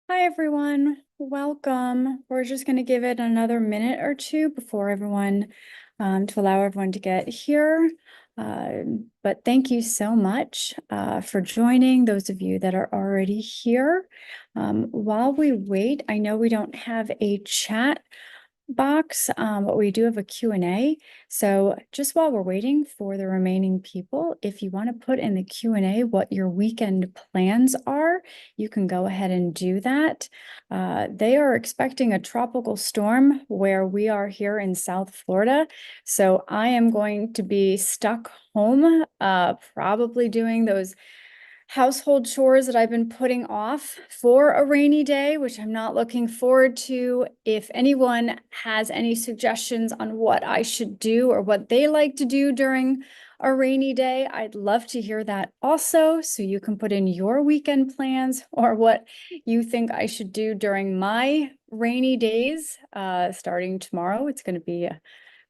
Hi, everyone. Welcome. We're just going to give it another minute or two before everyone, to allow everyone to get here. But thank you so much for joining, those of you that are already here. While we wait, I know we don't have a chat box, but we do have a Q&A. So just while we're waiting for the remaining people, if you want to put in the Q&A what your weekend plans are, you can go ahead and do that. They are expecting a tropical storm where we are here in South Florida. So I am going to be stuck home, probably doing those household chores that I've been putting off for a rainy day, which I'm not looking forward to. If anyone has any suggestions on what I should do or what they like to do during a rainy day, I'd love to hear that also. So you can put in your weekend plans or what you think I should do during my rainy days. Starting tomorrow, it's going to be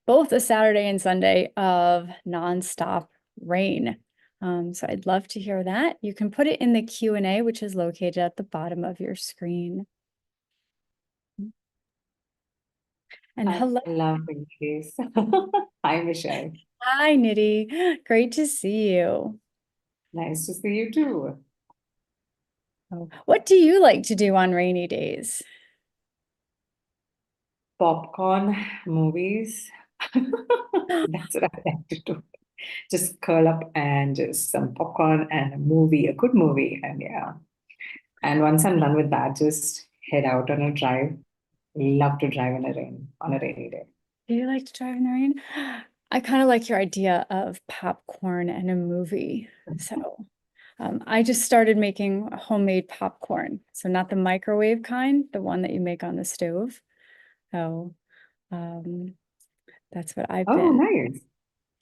both a Saturday and Sunday of nonstop rain. So I'd love to hear that. You can put it in the Q&A, which is located at the bottom of your screen. And I hello. love English. Hi, Michelle. Hi, Nidhi. Great to see you. Nice to see you too. What do you like to do on rainy days? Popcorn movies. That's what I like to do. Just curl up and just some popcorn and a movie, a good movie. And yeah. And once I'm done with that, just head out on a drive. Love to drive in a rain on a rainy day. Do you like to drive in the rain? I kind of like your idea of popcorn and a movie. So I just started making homemade popcorn. So not the microwave kind, the one that you make on the stove. So um, that's what I've Oh, been. nice.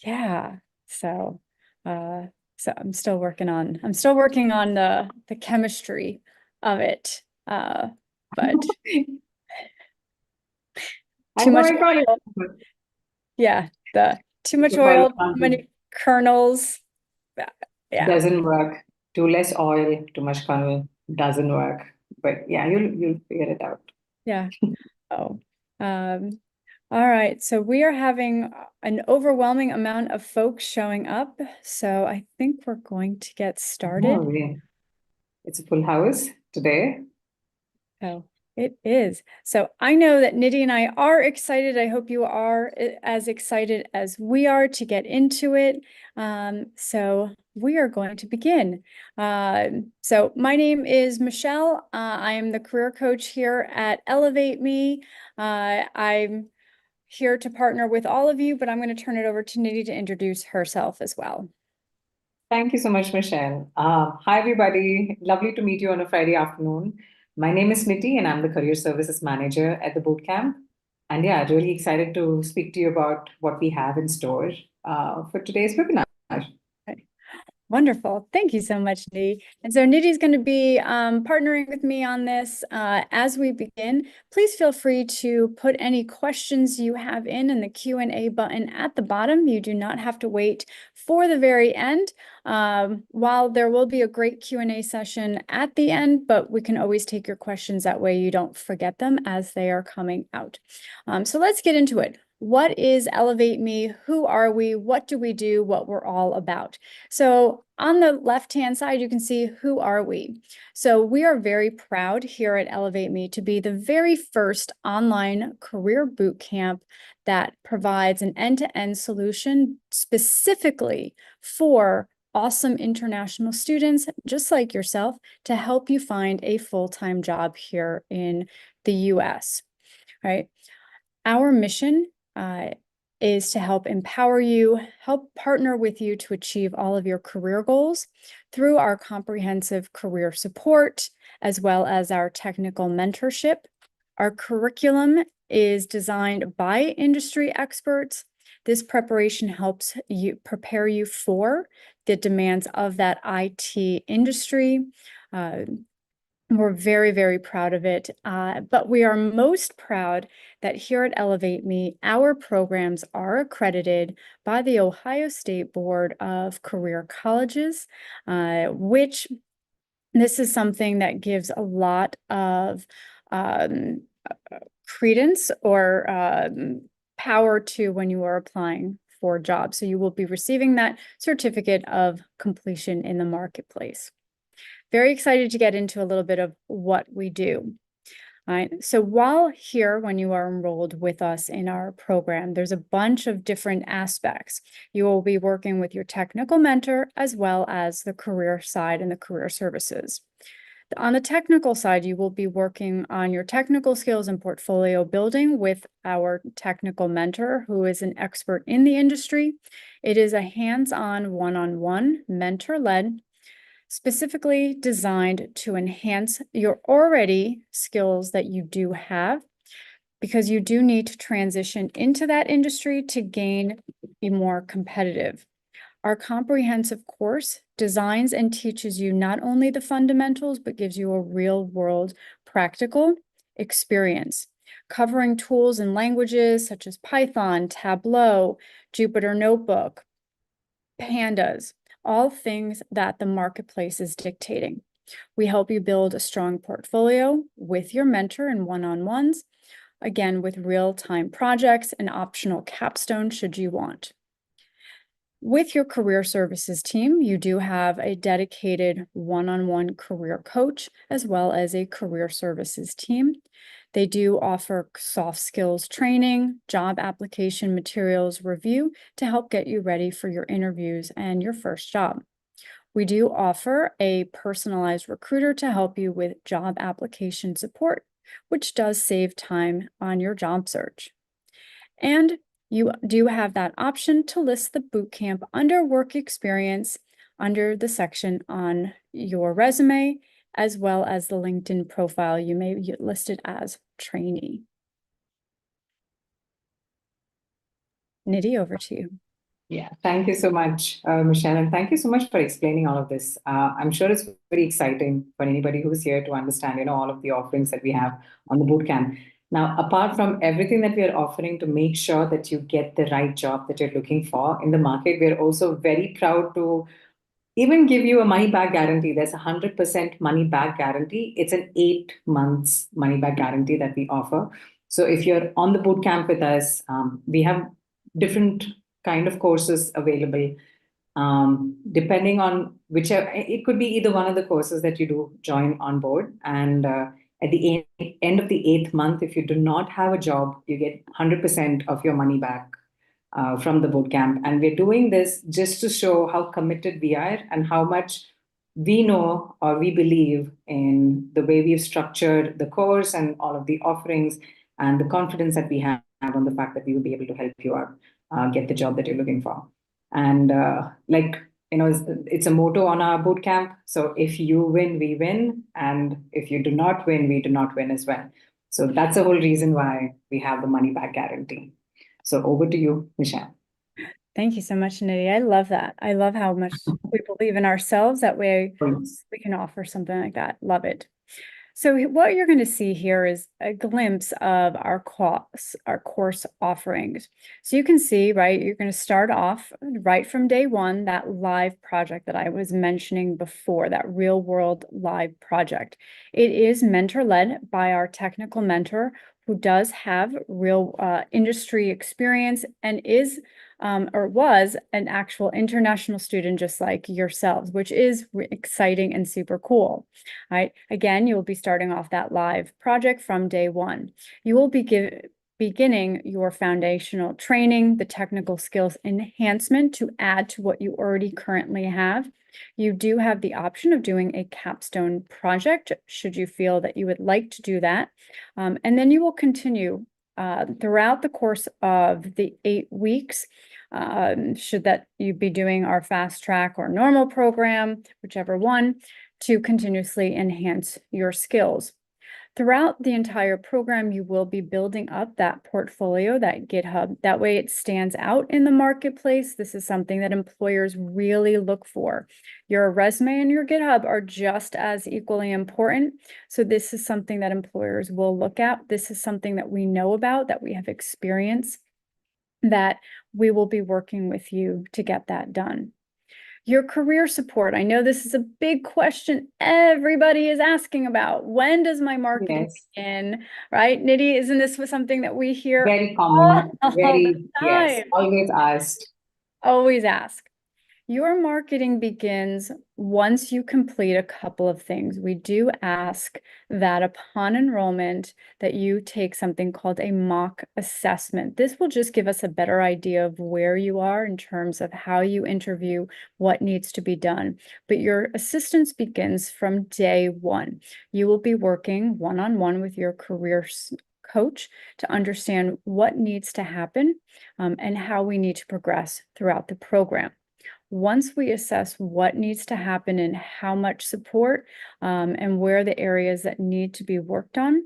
Yeah. So uh, so I'm still working on the chemistry of it. But I too know much I got it. oil. Yeah, the too much The oil oil, too content many kernels. Yeah. doesn't work. Too less oil, too much kernel doesn't work. But yeah, you'll figure it out. Yeah. Oh. Um, all right. So we are having an overwhelming amount of folks showing up. So I think we're going to get Oh, started. yeah. It's a full house today. Oh, it is. So I know that Nidhi and I are excited. I hope you are as excited as we are to get into it. So we are going to begin. So my name is Michelle. I am the career coach here at ElevateMe. I'm here to partner with all of you, but I'm going to turn it over to Nidhi to introduce herself as well. Thank you so much, Michelle. Hi, everybody. Lovely to meet you on a Friday afternoon. My name is Niti, and I'm the Career Services Manager at the Bootcamp. And yeah, really excited to speak to you about what we have in store for today's webinar. Wonderful. Thank you so much, Nidhi. And so Nidhi's going to be partnering with me on this. As we begin, please feel free to put any questions you have in the Q&A button at the bottom. You do not have to wait for the very end. While there will be a great Q&A session at the end, but we can always take your questions that way you don't forget them as they are coming out. So let's get into it. What is ElevateMe? Who are we? What do we do? What we're all about? So on the left-hand side, you can see who are we? So we are very proud here at ElevateMe to be the very first online career boot camp that provides an end-to-end solution specifically for awesome international students just like yourself to help you find a full-time job here in the US. Right? Our mission is to help empower you, help partner with you to achieve all of your career goals through our comprehensive career support, as well as our technical mentorship. Our curriculum is designed by industry experts. This preparation helps you prepare you for the demands of that IT industry. We're very, very proud of it, but we are most proud that here at ElevateMe, our programs are accredited by the Ohio State Board of Career Colleges, which This is something that gives a lot of um, credence or power to when you are applying for jobs. So you will be receiving that certificate of completion in the marketplace. Very excited to get into a little bit of what we do. All right. So while here, when you are enrolled with us in our program, there's a bunch of different aspects. You will be working with your technical mentor as well as the career side and the career services. On the technical side, you will be working on your technical skills and portfolio building with our technical mentor, who is an expert in the industry. It is a hands-on, one-on-one, mentor-led, specifically designed to enhance your already skills that you do have, because you do need to transition into that industry to be more competitive. Our comprehensive course designs and teaches you not only the fundamentals, but gives you a real-world practical experience, covering tools and languages such as Python, Tableau, Jupyter Notebook, Pandas, all things that the marketplace is dictating. We help you build a strong portfolio with your mentor in one-on-ones, again, with real-time projects and optional capstone should you want. With your career services team, you do have a dedicated one-on-one career coach as well as a career services team. They do offer soft skills training, job application materials review to help get you ready for your interviews and your first job. We do offer a personalized recruiter to help you with job application support, which does save time on your job search. And you do have that option to list the bootcamp under work experience under the section on your resume, as well as the LinkedIn profile. You may list it as trainee. Nidhi, over to you. Yeah, thank you so much, Michelle, and thank you so much for explaining all of this. I'm sure it's very exciting for anybody who's here to understand, all of the offerings that we have on the bootcamp. Now, apart from everything that we are offering to make sure that you get the right job that you're looking for in the market, we're also very proud to even give you a money back guarantee. There's a 100% money back guarantee. It's an 8 months money back guarantee that we offer. So if you're on the boot camp with us, we have different kind of courses available. Depending on whichever, it could be either one of the courses that you do join on board. And at the end of the 8th month, if you do not have a job, you get 100% of your money back from the bootcamp. And we're doing this just to show how committed we are and how much we know or we believe in the way we've structured the course and all of the offerings and the confidence that we have on the fact that we will be able to help you out get the job that you're looking for. And it's a motto on our bootcamp. So if you win, we win. And if you do not win, we do not win as well. So that's the whole reason why we have the money back guarantee. So over to you, Michelle. Thank you so much, Nidhi. I love that. I love how much we believe in ourselves. That way Please. we can offer something like that. Love it. So what you're going to see here is a glimpse of our course offerings. So you can see, right, you're going to start off right from day one, that live project that I was mentioning before, that real world live project. It is mentor-led by our technical mentor, who does have real industry experience and is or was an actual international student just like yourselves, which is exciting and super cool. Right? Again, you will be starting off that live project from day one. You will be beginning your foundational training, the technical skills enhancement to add to what you already currently have. You do have the option of doing a capstone project should you feel that you would like to do that. And then you will continue throughout the course of the 8 weeks. Should that you be doing our fast track or normal program, whichever one, to continuously enhance your skills. Throughout the entire program, you will be building up that portfolio, that GitHub. That way it stands out in the marketplace. This is something that employers really look for. Your resume and your GitHub are just as equally important. So this is something that employers will look at. This is something that we know about, that we have experience, that we will be working with you to get that done. Your career support. I know this is a big question everybody is asking about. When does my marketing Yes. begin? Right? Nidhi, isn't this something that we hear Very common, all the very, yes, time? always asked. Always ask. Your marketing begins once you complete a couple of things. We do ask that upon enrollment that you take something called a mock assessment. This will just give us a better idea of where you are in terms of how you interview, what needs to be done. But your assistance begins from day one. You will be working one-on-one with your career coach to understand what needs to happen and how we need to progress throughout the program. Once we assess what needs to happen and how much support and where the areas that need to be worked on,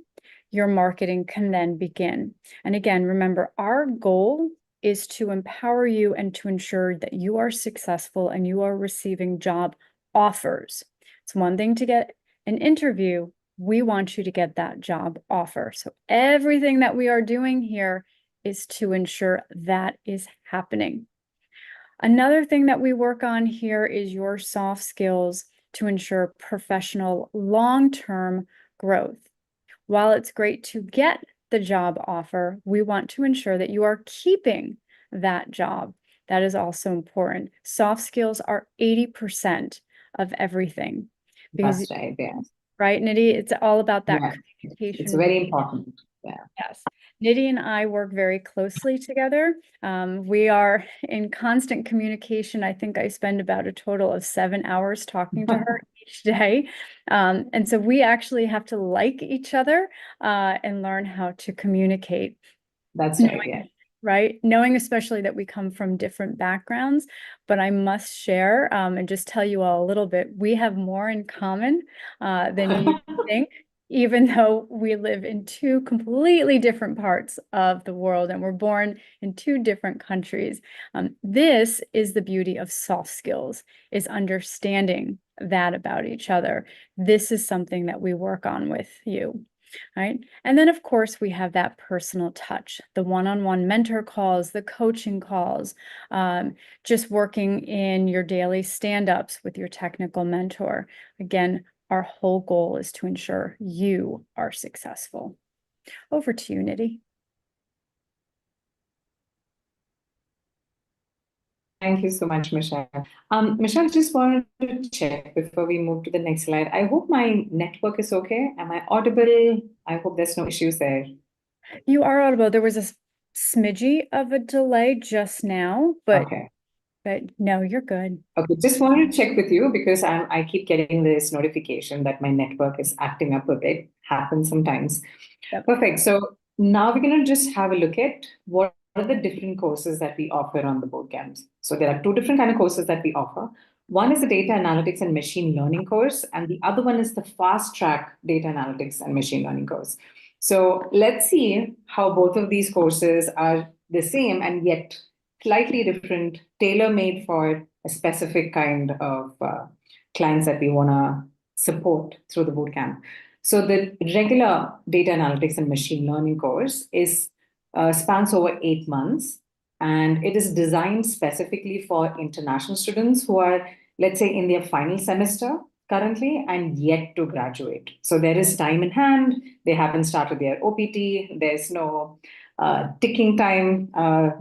your marketing can then begin. And again, remember, our goal is to empower you and to ensure that you are successful and you are receiving job offers. It's one thing to get an interview. We want you to get that job offer. So everything that we are doing here is to ensure that is happening. Another thing that we work on here is your soft skills to ensure professional long-term growth. While it's great to get the job offer, we want to ensure that you are keeping that job. That is also important. Soft skills are 80% of everything. Because, That's right, yes. right, Nidhi, it's all about that Yeah, it's communication. very important. Yeah. Yes. Nidhi and I work very closely together. We are in constant communication. I think I spend about a total of 7 hours talking to her each day. And so we actually have to like each other and learn how to communicate. That's right, yeah. Right? Knowing especially that we come from different backgrounds, but I must share and just tell you all a little bit, we have more in common than you think, even though we live in two completely different parts of the world and we're born in two different countries. This is the beauty of soft skills, is understanding that about each other. This is something that we work on with you. Right. And then, of course, we have that personal touch, the one-on-one mentor calls, the coaching calls, just working in your daily stand-ups with your technical mentor. Again, our whole goal is to ensure you are successful. Over to you, Nidhi. Thank you so much, Michelle. Michelle, just wanted to check before we move to the next slide. I hope my network is okay. Am I audible? I hope there's no issues there. You are audible. There was a smidgy of a delay just now, but Okay. No, you're good. Okay, just wanted to check with you because I keep getting this notification that my network is acting up a bit. Happens sometimes. Yep. Perfect. So now we're going to just have a look at what are the different courses that we offer on the bootcamps. So there are two different kind of courses that we offer. One is the data analytics and machine learning course, and the other one is the fast track data analytics and machine learning course. So let's see how both of these courses are the same and yet slightly different, tailor-made for a specific kind of clients that we want to support through the bootcamp. So the regular data analytics and machine learning course is spans over 8 months, and it is designed specifically for international students who are, let's say, in their final semester currently and yet to graduate. So there is time in hand. They haven't started their OPT. There's no ticking time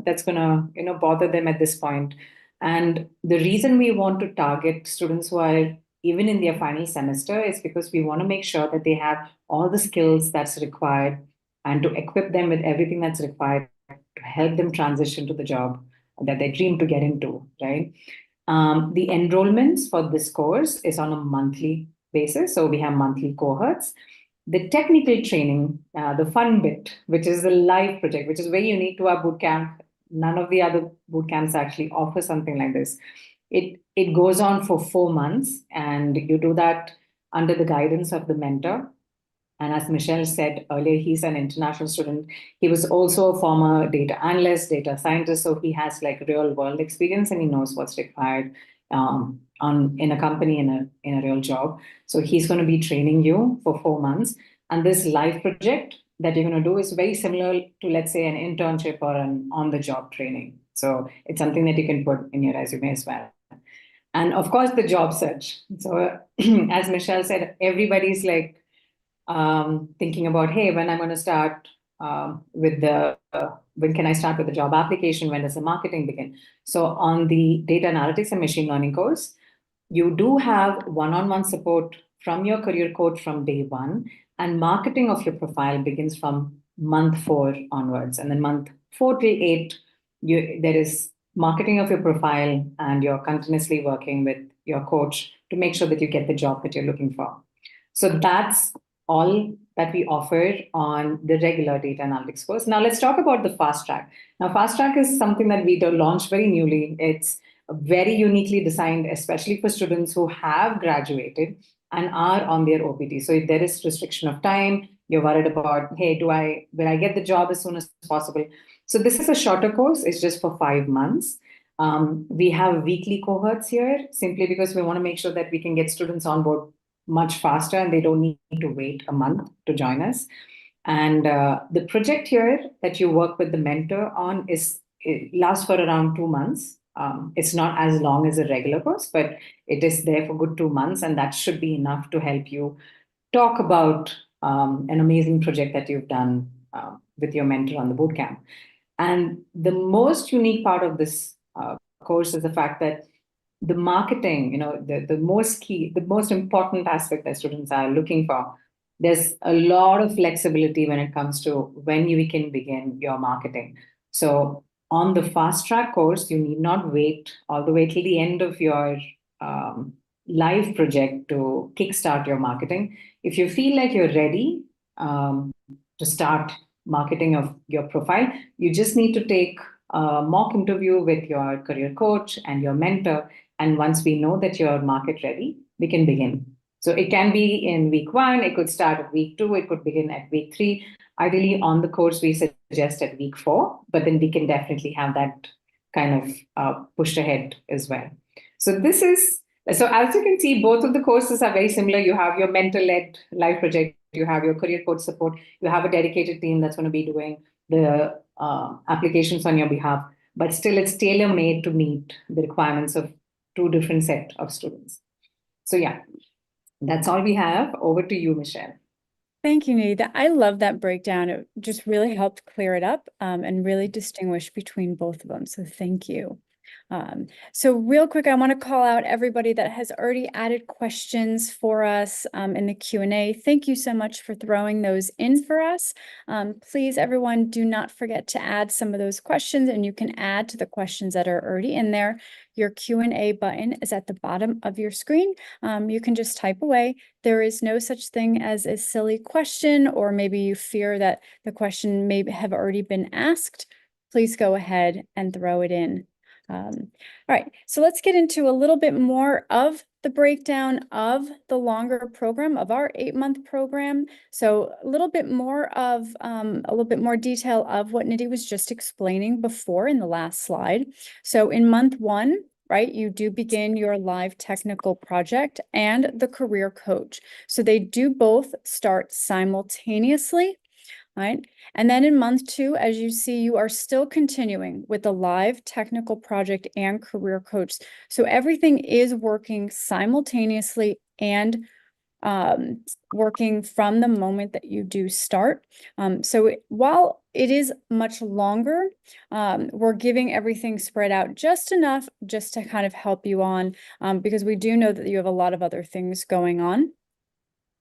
that's going to bother them at this point. And the reason we want to target students who are even in their final semester is because we want to make sure that they have all the skills that's required and to equip them with everything that's required to help them transition to the job that they dream to get into, right? The enrollments for this course is on a monthly basis. So we have monthly cohorts. The technical training, the fun bit, which is the live project, which is very unique to our bootcamp. None of the other bootcamps actually offer something like this. It goes on for 4 months, and you do that under the guidance of the mentor. And as Michelle said earlier, he's an international student. He was also a former data analyst, data scientist, so he has like real world experience and he knows what's required in a company in a real job. So he's going to be training you for 4 months. And this live project that you're going to do is very similar to, let's say, an internship or an on-the-job training. So it's something that you can put in your resume as well. And of course, the job search. So, as Michelle said, everybody's like thinking about, hey, when I'm going to start with when can I start with the job application? When does the marketing begin? So, on the data analytics and machine learning course, you do have one-on-one support from your career coach from day one, and marketing of your profile begins from month 4 onwards. And then month 4 till 8, there is marketing of your profile, and you're continuously working with your coach to make sure that you get the job that you're looking for. So that's all that we offer on the regular data analytics course. Now let's talk about the fast track. Now, fast track is something that we launched very newly. It's very uniquely designed, especially for students who have graduated and are on their OPT. So if there is restriction of time, you're worried about, hey, will I get the job as soon as possible? So this is a shorter course. It's just for 5 months. We have weekly cohorts here simply because we want to make sure that we can get students on board much faster and they don't need to wait a month to join us. And the project here that you work with the mentor on it lasts for around 2 months. It's not as long as a regular course, but it is there for good 2 months, and that should be enough to help you talk about an amazing project that you've done with your mentor on the bootcamp. And the most unique part of this course is the fact that the marketing, the most important aspect that students are looking for, there's a lot of flexibility when it comes to when we can begin your marketing. So on the fast track course, you need not wait all the way till the end of your live project to kickstart your marketing. If you feel like you're ready to start marketing of your profile, you just need to take a mock interview with your career coach and your mentor. And once we know that you're market ready, we can begin. So it can be in week 1, it could start at week 2, it could begin at week 3. Ideally, on the course, we suggest at week 4, but then we can definitely have that kind of pushed ahead as well. So so as you can see, both of the courses are very similar. You have your mentor-led live project, you have your career coach support, you have a dedicated team that's going to be doing the applications on your behalf, but still it's tailor-made to meet the requirements of 2 different set of students. So yeah, that's all we have. Over to you, Michelle. Thank you, Nidhi. I love that breakdown. It just really helped clear it up and really distinguish between both of them. So thank you. So real quick, I want to call out everybody that has already added questions for us in the Q&A. Thank you so much for throwing those in for us. Please, everyone, do not forget to add some of those questions, and you can add to the questions that are already in there. Your Q&A button is at the bottom of your screen. You can just type away. There is no such thing as a silly question, or maybe you fear that the question may have already been asked. Please go ahead and throw it in. All right, so let's get into a little bit more of the breakdown of the longer program of our 8-month program. So a little bit more detail of what Nidhi was just explaining before in the last slide. So in month 1, right, you do begin your live technical project and the career coach. So they do both start simultaneously. Right. And then in month 2, as you see, you are still continuing with the live technical project and career coach. So everything is working simultaneously and working from the moment that you do start. While it is much longer, we're giving everything spread out just enough just to kind of help you on, because we do know that you have a lot of other things going on.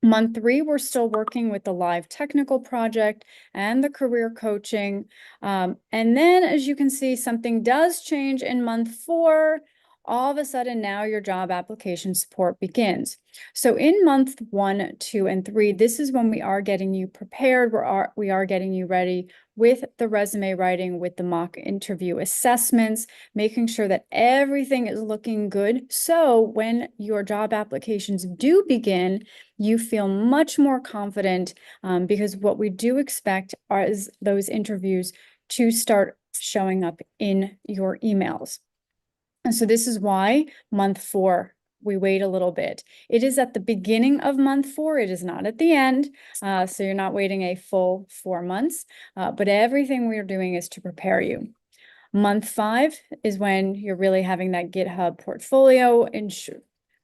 Month 3, we're still working with the live technical project and the career coaching. And then, as you can see, something does change in month 4. All of a sudden, now your job application support begins. So in month 1, 2, and 3, this is when we are getting you prepared. We are getting you ready with the resume writing, with the mock interview assessments, making sure that everything is looking good. So when your job applications do begin, you feel much more confident, because what we do expect is those interviews to start showing up in your emails. And so this is why month 4, we wait a little bit. It is at the beginning of month 4. It is not at the end. So you're not waiting a full 4 months, but everything we are doing is to prepare you. Month 5 is when you're really having that GitHub portfolio and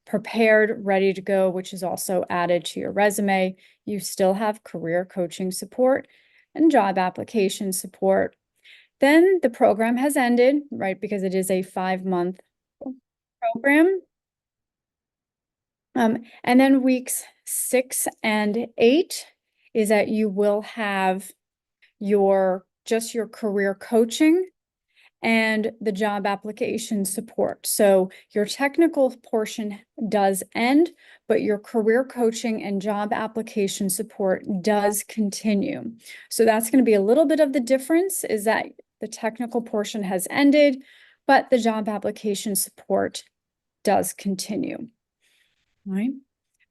prepared, ready to go, which is also added to your resume. You still have career coaching support and job application support. Then the program has ended, right? Because it is a 5-month program. And then weeks 6 and 8 is that you will have your career coaching and the job application support. So your technical portion does end, but your career coaching and job application support does continue. So that's going to be a little bit of the difference, is that the technical portion has ended, but the job application support does continue. All right.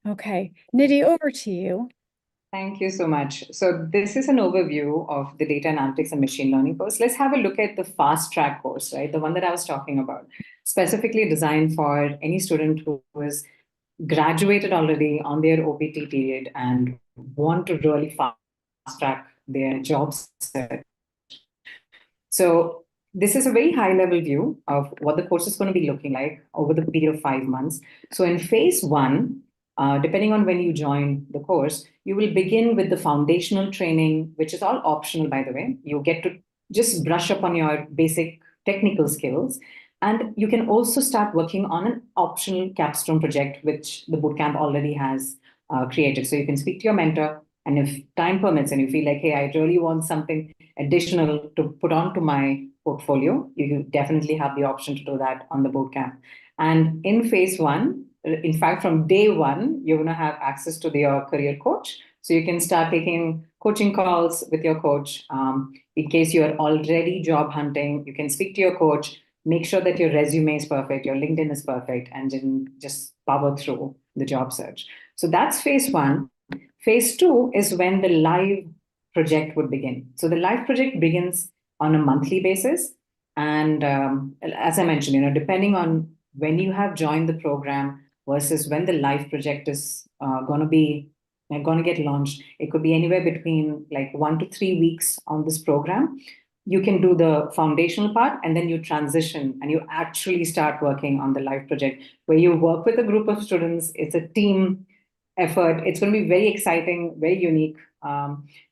Okay. Nidhi, over to you. Thank you so much. So this is an overview of the data analytics and machine learning course. Let's have a look at the fast track course, right? The one that I was talking about, specifically designed for any student who is graduated already on their OPT period and want to really fast track their job search. So this is a very high level view of what the course is going to be looking like over the period of 5 months. So in phase 1, depending on when you join the course, you will begin with the foundational training, which is all optional, by the way. You get to just brush up on your basic technical skills. And you can also start working on an optional capstone project, which the bootcamp already has created. So you can speak to your mentor, and if time permits and you feel like, hey, I really want something additional to put onto my portfolio, you definitely have the option to do that on the bootcamp. And in phase 1, in fact, from day 1, you're going to have access to your career coach. So you can start taking coaching calls with your coach. In case you're already job hunting, you can speak to your coach, make sure that your resume is perfect, your LinkedIn is perfect, and then just power through the job search. So that's phase 1. Phase 2 is when the live project would begin. So the live project begins on a monthly basis. And as I mentioned, depending on when you have joined the program versus when the live project is going to get launched, it could be anywhere between like 1 to 3 weeks on this program. You can do the foundational part, and then you transition and you actually start working on the live project where you work with a group of students. It's a team effort. It's going to be very exciting, very unique,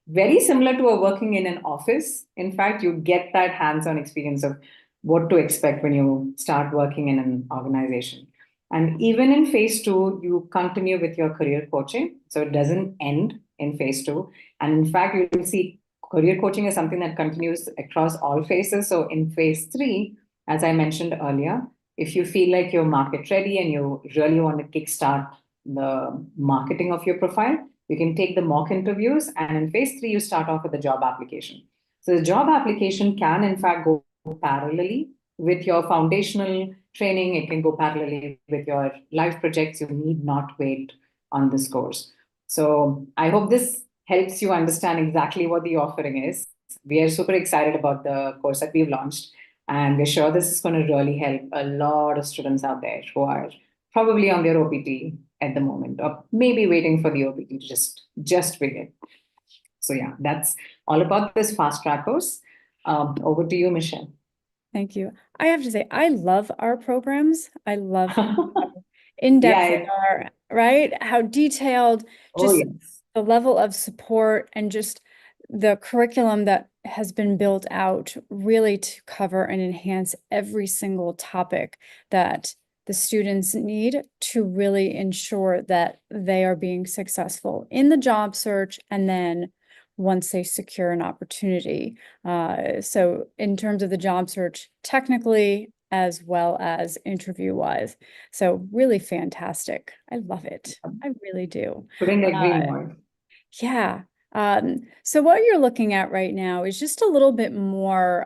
very similar to working in an office. In fact, you get that hands-on experience of what to expect when you start working in an organization. And even in phase 2, you continue with your career coaching. So it doesn't end in phase 2. And in fact, you will see career coaching is something that continues across all phases. So in phase 3, as I mentioned earlier, if you feel like you're market ready and you really want to kickstart the marketing of your profile, you can take the mock interviews. And in phase 3, you start off with the job application. So the job application can, in fact, go parallelly with your foundational training. It can go parallelly with your live projects. You need not wait on this course. So I hope this helps you understand exactly what the offering is. We are super excited about the course that we've launched, and we're sure this is going to really help a lot of students out there who are probably on their OPT at the moment, or maybe waiting for the OPT to just begin. So yeah, that's all about this fast track course. Over to you, Michelle. Thank you. I have to say, I love our programs. I love how in-depth they are, right? How detailed, Oh, just yes. the level of support and just the curriculum that has been built out really to cover and enhance every single topic that the students need to really ensure that they are being successful in the job search and then once they secure an opportunity. So in terms of the job search, technically as well as interview-wise. So really fantastic. I love it. I really do. Couldn't agree more. Yeah. So what you're looking at right now is just a little bit more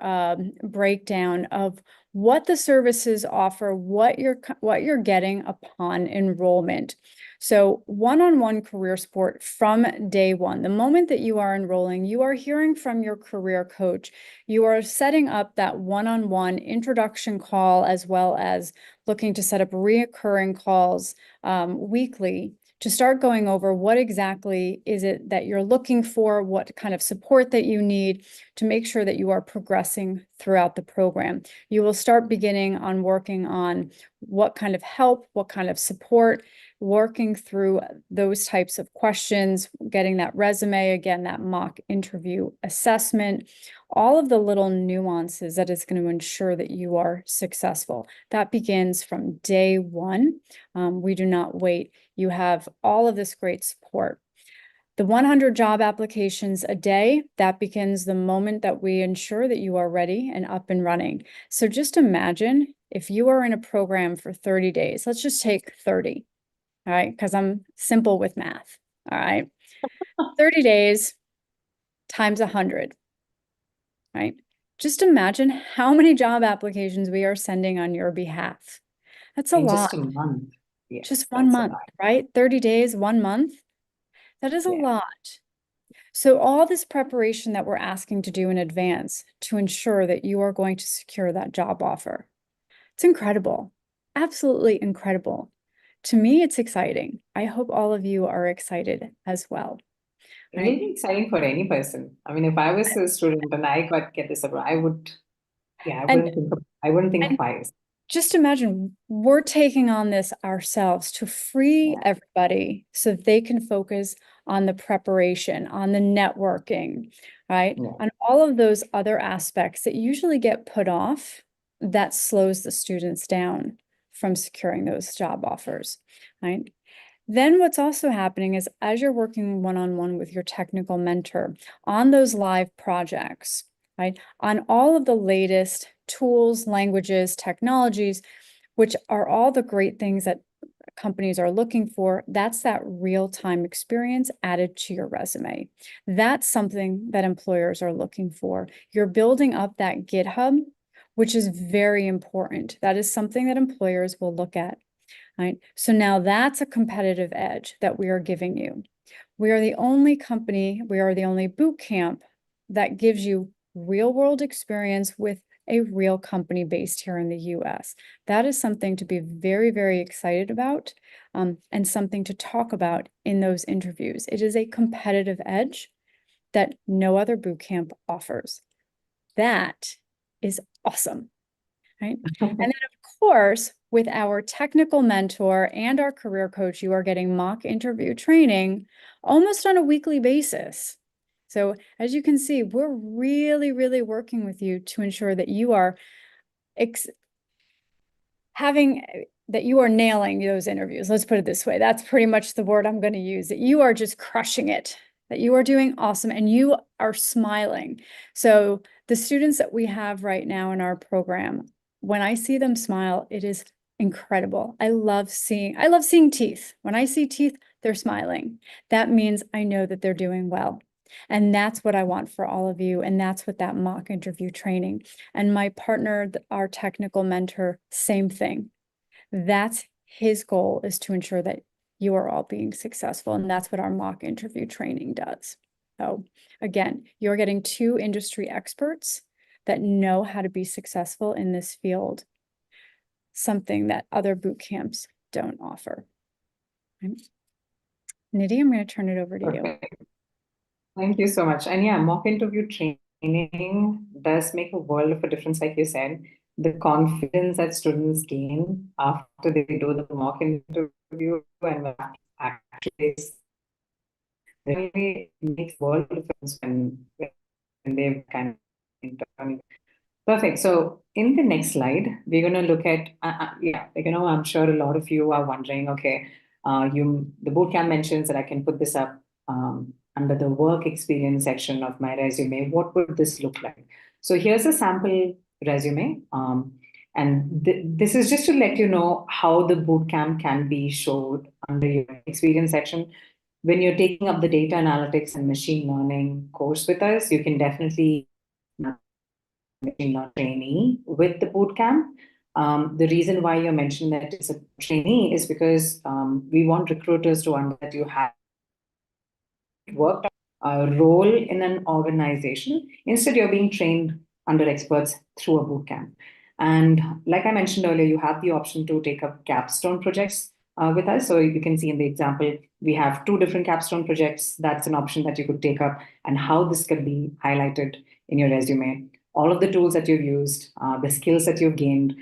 breakdown of what the services offer, what you're getting upon enrollment. So one-on-one career support from day 1. The moment that you are enrolling, you are hearing from your career coach. You are setting up that one-on-one introduction call, as well as looking to set up reoccurring calls weekly to start going over what exactly is it that you're looking for, what kind of support that you need to make sure that you are progressing throughout the program. You will start beginning on working on what kind of help, what kind of support, working through those types of questions, getting that resume, again, that mock interview assessment, all of the little nuances that is going to ensure that you are successful. That begins from day one. We do not wait. You have all of this great support. The 100 job applications a day, that begins the moment that we ensure that you are ready and up and running. So just imagine if you are in a program for 30 days, let's just take 30, all right? Because I'm simple with math, all right? 30 days times 100, right? Just imagine how many job applications we are sending on your behalf. That's a In lot. just a month. Yes, Just 1 month, lot. right? 30 days, 1 month. That is a lot. So all this preparation that we're asking to do in advance to ensure that you are going to secure that job offer. It's incredible. Absolutely incredible. To me, it's exciting. I hope all of you are excited as well. Right? Really exciting for any person. I mean, if I was a student and I got get this, I would, I wouldn't think twice. Just imagine we're taking on this ourselves to free everybody so they can focus on the preparation, on the networking, right? On all of those other aspects that usually get put off that slows the students down from securing those job offers, right? Then what's also happening is as you're working one-on-one with your technical mentor on those live projects, right? On all of the latest tools, languages, technologies, which are all the great things that companies are looking for, that's that real-time experience added to your resume. That's something that employers are looking for. You're building up that GitHub, which is very important. That is something that employers will look at. Right? So now that's a competitive edge that we are giving you. We are the only company, we are the only boot camp that gives you real world experience with a real company based here in the US. That is something to be very, very excited about and something to talk about in those interviews. It is a competitive edge that no other boot camp offers. That is awesome. Right? And then, of course, with our technical mentor and our career coach, you are getting mock interview training almost on a weekly basis. So as you can see, we're really, really working with you to ensure that you are that you are nailing those interviews. Let's put it this way. That's pretty much the word I'm going to use, that you are just crushing it, that you are doing awesome and you are smiling. So the students that we have right now in our program, when I see them smile, it is incredible. I love seeing teeth. When I see teeth, they're smiling. That means I know that they're doing well. And that's what I want for all of you. And that's what that mock interview training. And my partner, our technical mentor, same thing. That's his goal, is to ensure that you are all being successful. And that's what our mock interview training does. So again, you're getting 2 industry experts that know how to be successful in this field, something that other boot camps don't offer. Right? Nidhi, I'm going to turn it over to you. Thank you so much. And yeah, mock interview training does make a world of a difference, like you said. The confidence that students gain after they do the mock interview and actually really makes world of difference when they've kind of internally. Perfect. So in the next slide, we're going to look at, I'm sure a lot of you are wondering, okay, the bootcamp mentions that I can put this up under the work experience section of my resume. What would this look like? So here's a sample resume. And this is just to let you know how the bootcamp can be showed under your experience section. When you're taking up the data analytics and machine learning course with us, you can definitely trainee with the bootcamp. The reason why you mentioned that it's a trainee is because we want recruiters to understand that you have worked a role in an organization. Instead, you're being trained under experts through a bootcamp. And like I mentioned earlier, you have the option to take up capstone projects with us. So you can see in the example, we have two different capstone projects. That's an option that you could take up, and how this can be highlighted in your resume. All of the tools that you've used, the skills that you've gained,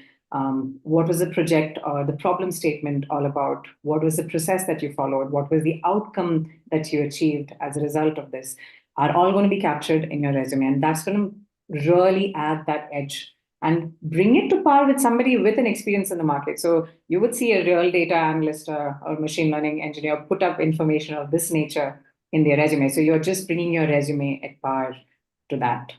what was the project or the problem statement all about? What was the process that you followed? What was the outcome that you achieved as a result of this? Are all going to be captured in your resume. And that's going to really add that edge and bring it to par with somebody with an experience in the market. So you would see a real data analyst or machine learning engineer put up information of this nature in their resume. So you're just bringing your resume at par to that.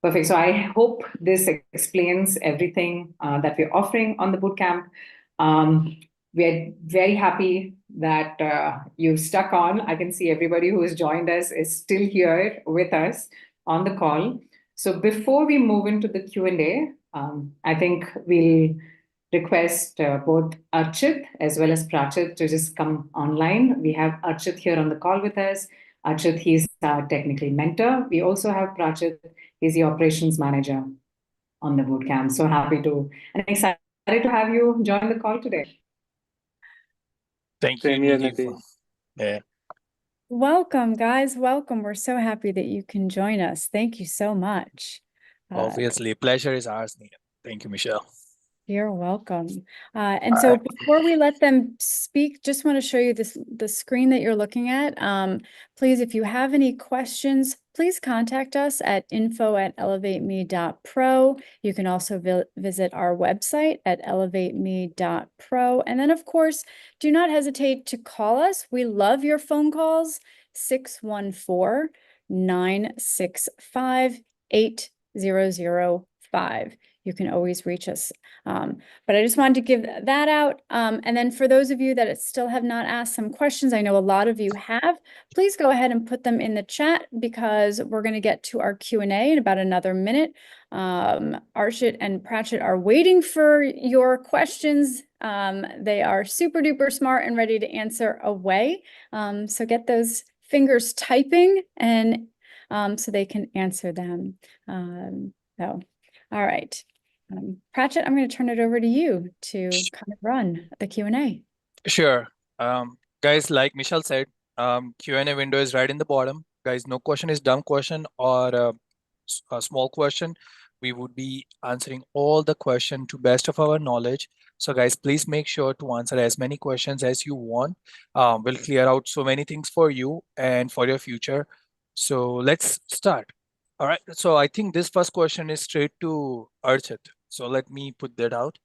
Perfect. So I hope this explains everything that we're offering on the bootcamp. We're very happy that you've stuck on. I can see everybody who has joined us is still here with us on the call. So before we move into the Q&A, I think we'll request both Archit as well as Prachit to just come online. We have Archit here on the call with us. Archit, he's our technical mentor. We also have Prachit, he's the operations manager on the bootcamp. So happy to and excited to have you join the call today. Thank you, Same here, Nidhi. Nidhi. Yeah. Welcome, guys. Welcome. We're so happy that you can join us. Thank you so much. Obviously, pleasure is ours, Nidhi. Thank you, Michelle. You're welcome. And so before we let them speak, just want to show you the screen that you're looking at. Please, if you have any questions, please contact us at info@elevateme.pro. You can also visit our website at elevateme.pro. And then, of course, do not hesitate to call us. We love your phone calls, 614-965-8005. You can always reach us. But I just wanted to give that out. And then for those of you that still have not asked some questions, I know a lot of you have, please go ahead and put them in the chat, because we're going to get to our Q&A in about another minute. Archit and Pratchett are waiting for your questions. They are super duper smart and ready to answer away. So get those fingers typing and so they can answer them. All right. Pratchett, I'm going to turn it over to you to kind of run the Q&A. Sure. Guys, like Michelle said, Q&A window is right in the bottom. Guys, no question is dumb question or a small question. We would be answering all the question to best of our knowledge. So guys, please make sure to answer as many questions as you want. We'll clear out so many things for you and for your future. So let's start. All right. So I think this first question is straight to Archit. So let me put that out.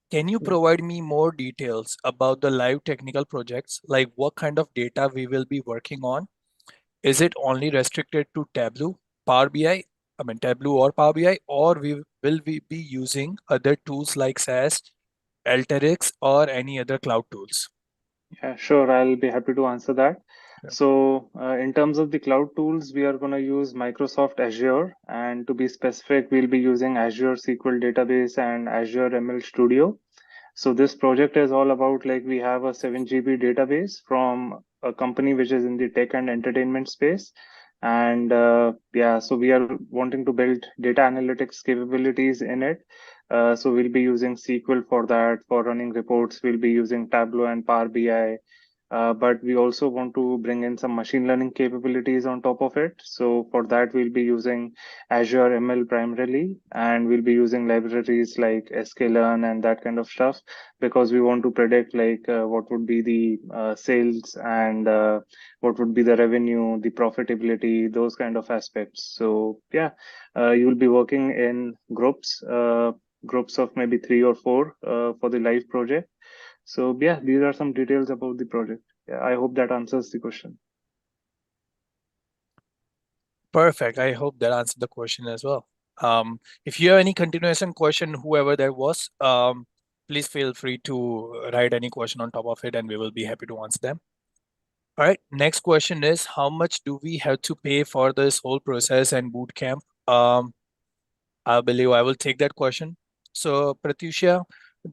Can you provide me more details about the live technical projects, like what kind of data we will be working on? Is it only restricted to Tableau, Power BI, Tableau or Power BI, or will we be using other tools like SAS, Alteryx, or any other cloud tools? Yeah, sure. I'll be happy to answer that. Yeah. So in terms of the cloud tools, we are going to use Microsoft Azure. And to be specific, we'll be using Azure SQL Database and Azure ML Studio. So this project is all about, like, we have a 7 GB database from a company which is in the tech and entertainment space. And yeah, so we are wanting to build data analytics capabilities in it. So we'll be using SQL for that. For running reports, we'll be using Tableau and Power BI. But we also want to bring in some machine learning capabilities on top of it. So for that, we'll be using Azure ML primarily, and we'll be using libraries like sklearn and that kind of stuff, because we want to predict, like, what would be the sales and what would be the revenue, the profitability, those kind of aspects. So yeah, you'll be working in groups of maybe 3 or 4 for the live project. So yeah, these are some details about the project. Yeah, I hope that answers the question. Perfect. I hope that answered the question as well. If you have any continuation question, whoever that was, please feel free to write any question on top of it and we will be happy to answer them. All right, next question is, how much do we have to pay for this whole process and bootcamp? I believe I will take that question. So Pratyusha,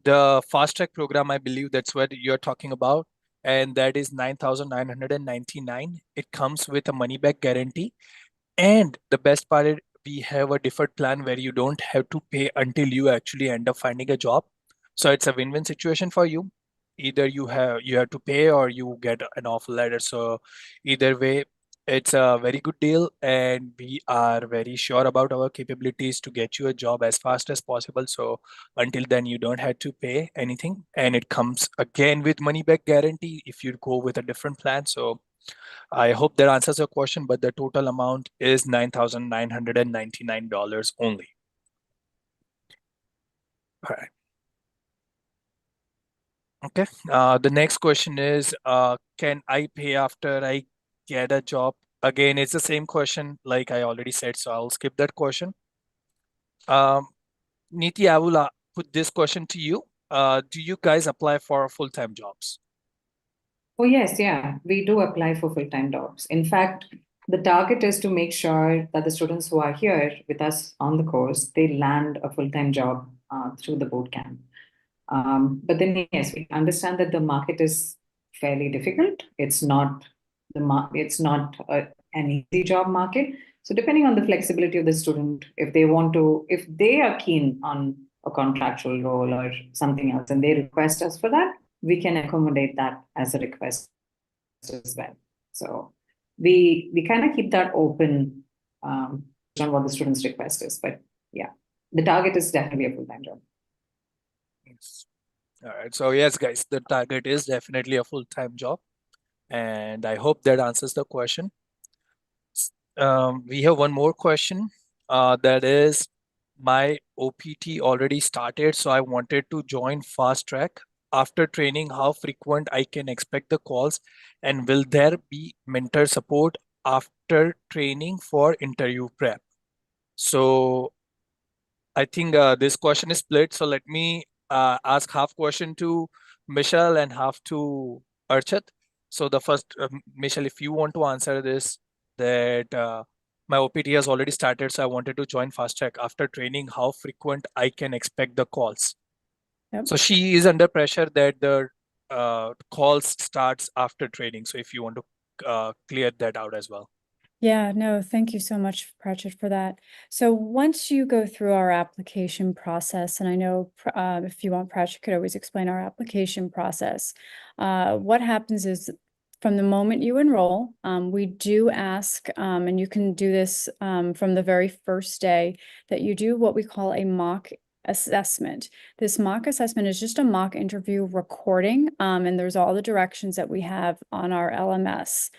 the fast track program, I believe that's what you're talking about, and that is 9,999. It comes with a money back guarantee. And the best part is we have a deferred plan where you don't have to pay until you actually end up finding a job. So it's a win-win situation for you. either you have to pay or you get an offer letter. So either way, it's a very good deal, and we are very sure about our capabilities to get you a job as fast as possible. So until then, you don't have to pay anything, and it comes again with money back guarantee if you go with a different plan. So I hope that answers your question, but the total amount is $9,999 only. All right. Okay. The next question is, can I pay after I get a job? Again, it's the same question like I already said, so I'll skip that question. Niti, I will put this question to you. Do you guys apply for full-time jobs? Oh, yes, yeah, we do apply for full-time jobs. In fact, the target is to make sure that the students who are here with us on the course, they land a full-time job through the bootcamp. But then, yes, we understand that the market is fairly difficult. It's not an easy job market. So depending on the flexibility of the student, if they are keen on a contractual role or something else, and they request us for that, we can accommodate that as a request as well. So we kind of keep that open on what the student's request is. But yeah, the target is definitely a full-time job. Yes. All right. So yes, guys, the target is definitely a full-time job, and I hope that answers the question. We have one more question. That is, my OPT already started, so I wanted to join fast track. After training, how frequent I can expect the calls, and will there be mentor support after training for interview prep? So I think this question is split. So let me ask half question to Michelle and half to Archit. So the first, Michelle, if you want to answer this, that my OPT has already started, so I wanted to join fast track. After training, how frequent I can expect the calls? Yep. So she is under pressure that the calls starts after training. So if you want to clear that out as well. Yeah, no, thank you so much, Pratchett, for that. So once you go through our application process, and I know if you want, Pratchett could always explain our application process. What happens is from the moment you enroll, we do ask, and you can do this from the very first day, that you do what we call a mock assessment. This mock assessment is just a mock interview recording, and there's all the directions that we have on our LMS.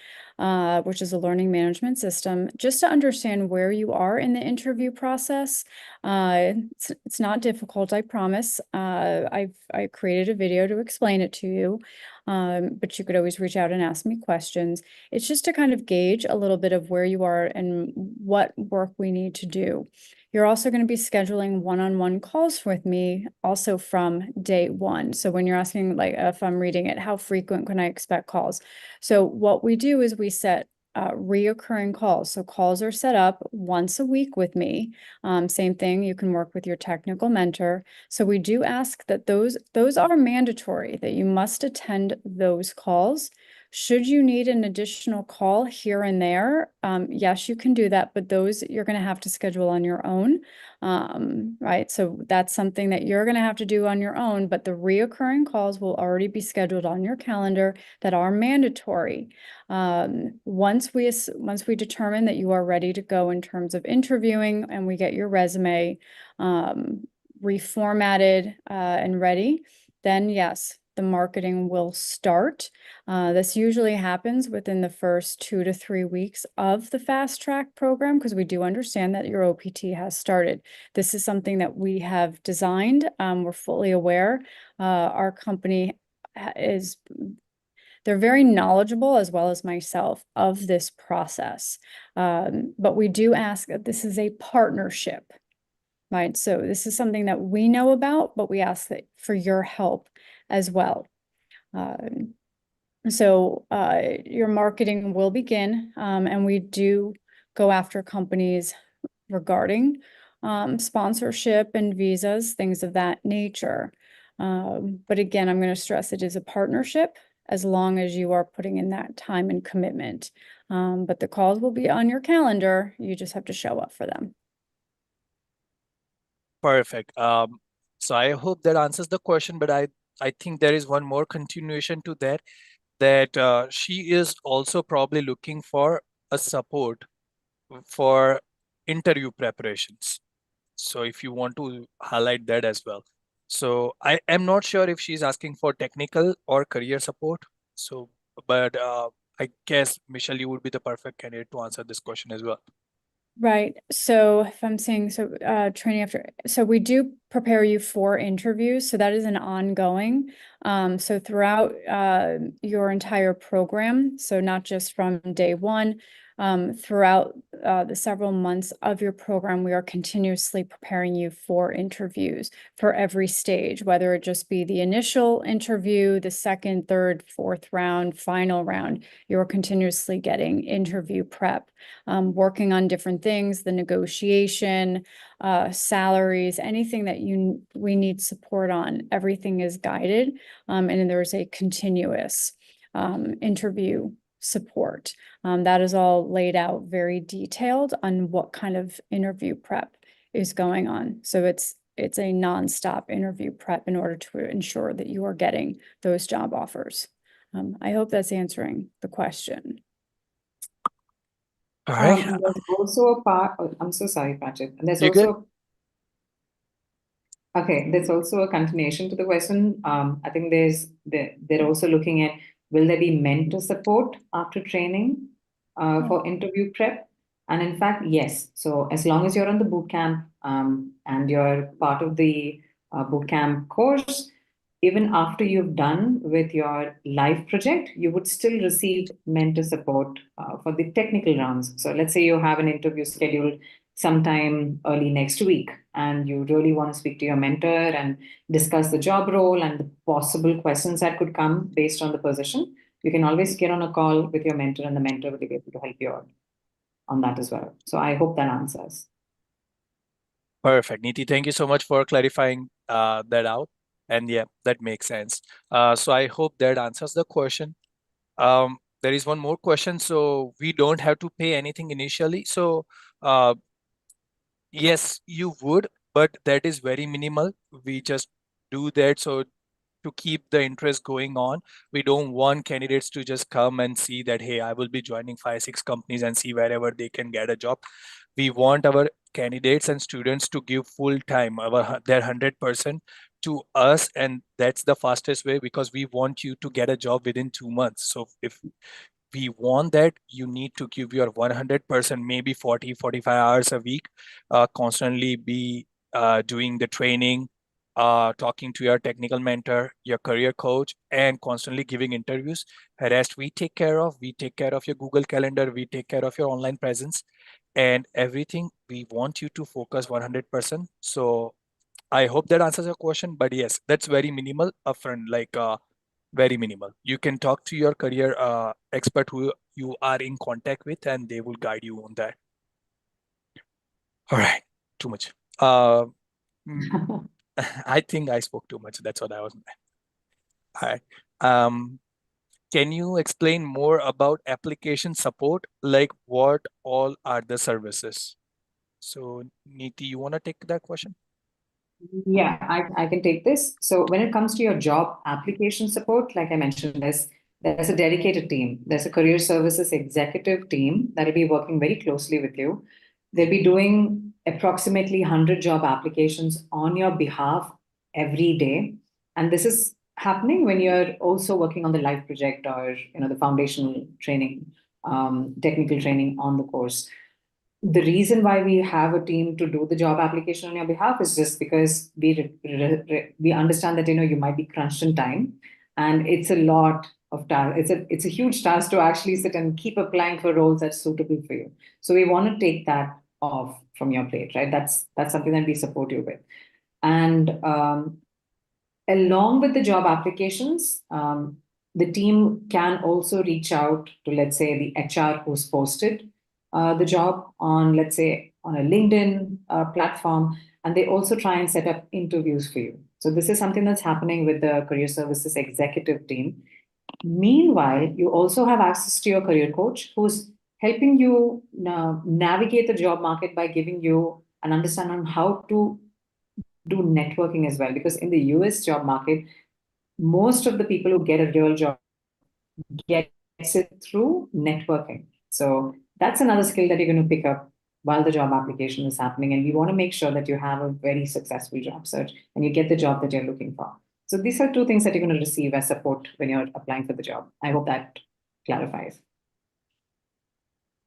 Which is a learning management system, just to understand where you are in the interview process. It's not difficult, I promise. I created a video to explain it to you, but you could always reach out and ask me questions. It's just to kind of gauge a little bit of where you are and what work we need to do. You're also going to be scheduling one-on-one calls with me also from day one. So when you're asking, like, if I'm reading it, how frequent can I expect calls? So what we do is we set reoccurring calls. So calls are set up once a week with me. Same thing, you can work with your technical mentor. So we do ask that those are mandatory, that you must attend those calls. Should you need an additional call here and there, yes, you can do that, but those you're going to have to schedule on your own, right? So that's something that you're going to have to do on your own, but the reoccurring calls will already be scheduled on your calendar that are mandatory. Once we determine that you are ready to go in terms of interviewing and we get your resume reformatted and ready, then yes, the marketing will start. This usually happens within the first 2 to 3 weeks of the fast track program, because we do understand that your OPT has started. This is something that we have designed. We're fully aware. Our company they're very knowledgeable, as well as myself, of this process. But we do ask that this is a partnership, right? So this is something that we know about, but we ask that for your help as well. So your marketing will begin, and we do go after companies regarding sponsorship and visas, things of that nature. But again, I'm going to stress it is a partnership as long as you are putting in that time and commitment. But the calls will be on your calendar. You just have to show up for them. Perfect. So I hope that answers the question, but I I think there is one more continuation to that, that she is also probably looking for a support for interview preparations. So if you want to highlight that as well. So I am not sure if she's asking for technical or career support. So, but I guess Michelle, you would be the perfect candidate to answer this question as well. Right. So if I'm saying so, training after, so we do prepare you for interviews. So that is an ongoing. So throughout your entire program, so not just from day one, throughout the several months of your program, we are continuously preparing you for interviews for every stage, whether it just be the initial interview, the second, third, fourth round, final round. You're continuously getting interview prep. Working on different things, the negotiation, salaries, anything that we need support on, everything is guided. And there's a continuous interview support. That is all laid out very detailed on what kind of interview prep is going on. So it's a nonstop interview prep in order to ensure that you are getting those job offers. I hope that's answering the question. All right. And there's also a part, oh, I'm so sorry, Pratchett. And there's You're good? also, okay, there's also a continuation to the question. I think they're also looking at, will there be mentor support after training for interview prep? And in fact, yes. So as long as you're on the bootcamp and you're part of the bootcamp course, even after you've done with your live project, you would still receive mentor support for the technical rounds. So let's say you have an interview scheduled sometime early next week, and you really want to speak to your mentor and discuss the job role and the possible questions that could come based on the position. You can always get on a call with your mentor, and the mentor will be able to help you out on that as well. So I hope that answers. Perfect. Neeti, thank you so much for clarifying that out. And yeah, that makes sense. So I hope that answers the question. There is one more question. So we don't have to pay anything initially. So yes, you would, but that is very minimal. We just do that so to keep the interest going on. We don't want candidates to just come and see that, hey, I will be joining 5-6 companies and see wherever they can get a job. We want our candidates and students to give full time, their 100% to us, and that's the fastest way, because we want you to get a job within 2 months. So if we want that, you need to give your 100%, maybe 40-45 hours a week, constantly be doing the training, talking to your technical mentor, your career coach, and constantly giving interviews. The rest we take care of. We take care of your Google Calendar. We take care of your online presence and everything. We want you to focus 100%. So I hope that answers your question. But yes, that's very minimal upfront, like very minimal. You can talk to your career expert who you are in contact with, and they will guide you on that. All right, too much. I think I spoke too much. That's what I was. All right. Can you explain more about application support? Like what all are the services? So Neeti, you want to take that question? Yeah, I can take this. So when it comes to your job application support, like I mentioned, there's a dedicated team. There's a career services executive team that will be working very closely with you. They'll be doing approximately 100 job applications on your behalf every day. And this is happening when you're also working on the live project or the foundational training, technical training on the course. The reason why we have a team to do the job application on your behalf is just because we understand that you might be crunched in time, and it's a lot of task. It's a huge task to actually sit and keep applying for roles that's suitable for you. So we want to take that off from your plate, right? That's something that we support you with, and along with the job applications, the team can also reach out to, let's say, the HR who's posted the job on, let's say, on a LinkedIn platform, and they also try and set up interviews for you. So this is something that's happening with the career services executive team. Meanwhile, you also have access to your career coach who's helping you navigate the job market by giving you an understanding on how to do networking as well, because in the US job market, most of the people who get a real job gets it through networking. So that's another skill that you're going to pick up while the job application is happening. And we want to make sure that you have a very successful job search and you get the job that you're looking for. So these are two things that you're going to receive as support when you're applying for the job. I hope that clarifies.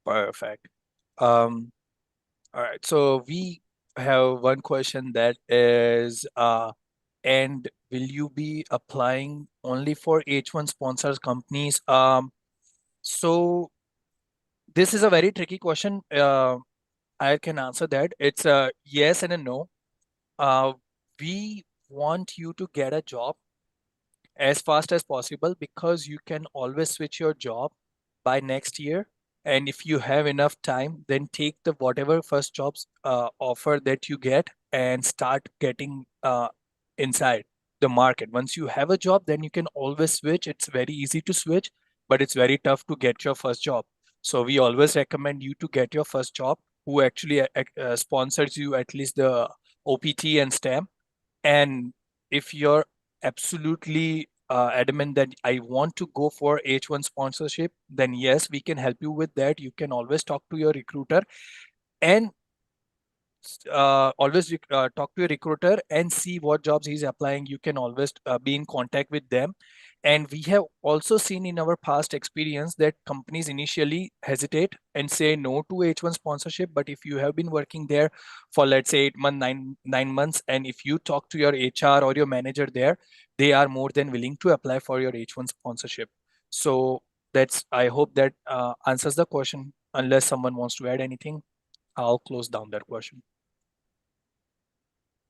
Perfect. All right. So we have one question that is, and will you be applying only for H1 sponsors companies? So this is a very tricky question. I can answer that. It's a yes and a no. We want you to get a job as fast as possible because you can always switch your job by next year. And if you have enough time, then take the whatever first jobs offer that you get and start getting inside the market. Once you have a job, then you can always switch. It's very easy to switch, but it's very tough to get your first job. So we always recommend you to get your first job who actually sponsors you at least the OPT and STEM. And if you're absolutely adamant that I want to go for H1 sponsorship, then yes, we can help you with that. You can always talk to your recruiter and always talk to your recruiter and see what jobs he's applying. You can always be in contact with them. And we have also seen in our past experience that companies initially hesitate and say no to H1 sponsorship. But if you have been working there for, let's say, 9 months, and if you talk to your HR or your manager there, they are more than willing to apply for your H1 sponsorship. So I hope that answers the question. Unless someone wants to add anything, I'll close down that question.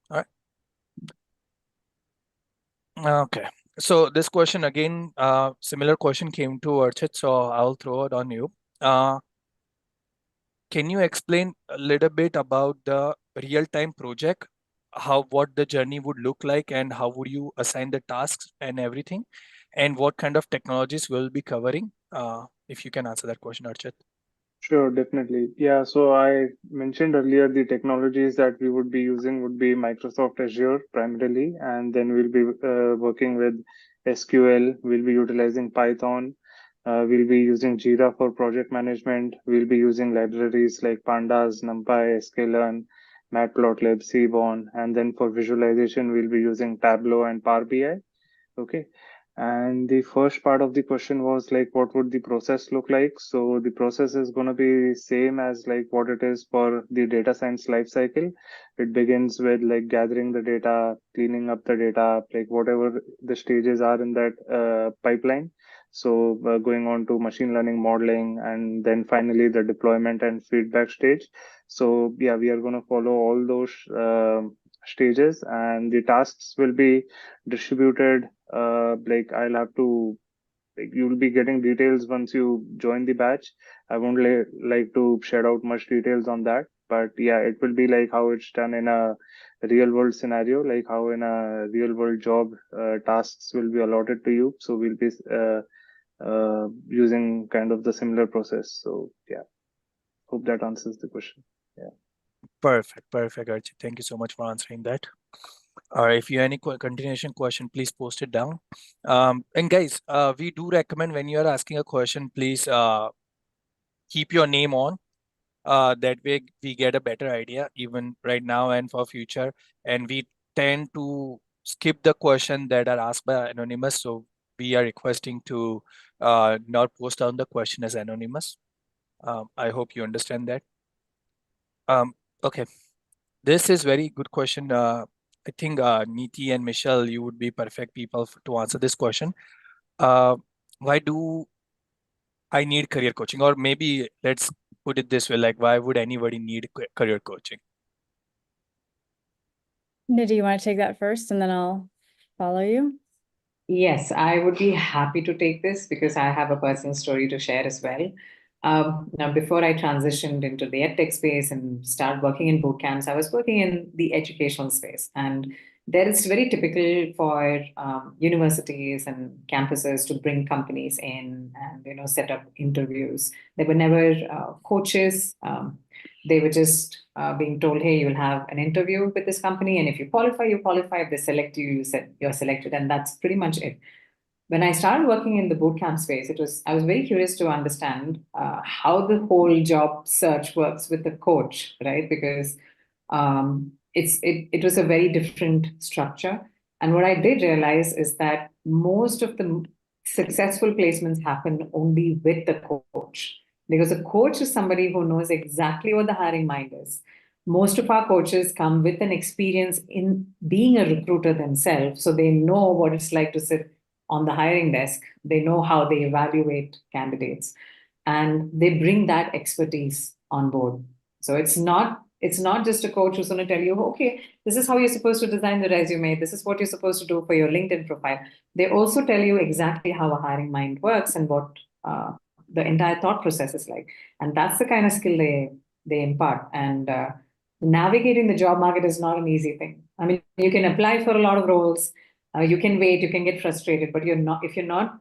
All right. Okay. So this question again, similar question came to Archit, so I'll throw it on you. Can you explain a little bit about the real-time project, what the journey would look like, and how would you assign the tasks and everything, and what kind of technologies we'll be covering? If you can answer that question, Archit. Sure, definitely. Yeah, so I mentioned earlier the technologies that we would be using would be Microsoft Azure primarily, and then we'll be working with SQL. We'll be utilizing Python. We'll be using Jira for project management. We'll be using libraries like Pandas, NumPy, sklearn, Matplotlib, Seaborn, and then for visualization, we'll be using Tableau and Power BI. Okay. And the first part of the question was like, what would the process look like? So the process is going to be same as like what it is for the data science lifecycle. It begins with like gathering the data, cleaning up the data, like whatever the stages are in that pipeline. So going on to machine learning modeling, and then finally the deployment and feedback stage. So yeah, we are going to follow all those stages, and the tasks will be distributed. Like I'll have to, like, you'll be getting details once you join the batch. I won't like to shed out much details on that, but yeah, it will be like how it's done in a real world scenario, like how in a real world job, tasks will be allotted to you. So we'll be using kind of the similar process. So yeah, hope that answers the question. Yeah. Perfect, Archit. Thank you so much for answering that. If you have any continuation question, please post it down. And guys, we do recommend when you are asking a question, please keep your name on. That way we get a better idea even right now and for future. And we tend to skip the question that are asked by anonymous. So we are requesting to not post down the question as anonymous. I hope you understand that. Okay. This is very good question. I think Neeti and Michelle, you would be perfect people to answer this question. Why do I need career coaching? Or maybe let's put it this way, like why would anybody need career coaching? Nidhi, you want to take that first and then I'll follow you? Yes, I would be happy to take this because I have a personal story to share as well. Now, before I transitioned into the edtech space and started working in boot camps, I was working in the educational space. And there it's very typical for universities and campuses to bring companies in and set up interviews. There were never coaches. They were just being told, hey, you'll have an interview with this company, and if you qualify, you qualify. If they select you, you're selected, and that's pretty much it. When I started working in the bootcamp space, I was very curious to understand how the whole job search works with the coach, right? Because it was a very different structure. And what I did realize is that most of the successful placements happen only with the coach, because a coach is somebody who knows exactly what the hiring mind is. Most of our coaches come with an experience in being a recruiter themselves, so they know what it's like to sit on the hiring desk. They know how they evaluate candidates, and they bring that expertise on board. So it's not just a coach who's going to tell you, okay, this is how you're supposed to design the resume, this is what you're supposed to do for your LinkedIn profile. They also tell you exactly how a hiring mind works and what the entire thought process is like. And that's the kind of skill they impart. And navigating the job market is not an easy thing. I mean, you can apply for a lot of roles, you can wait, you can get frustrated, but if you're not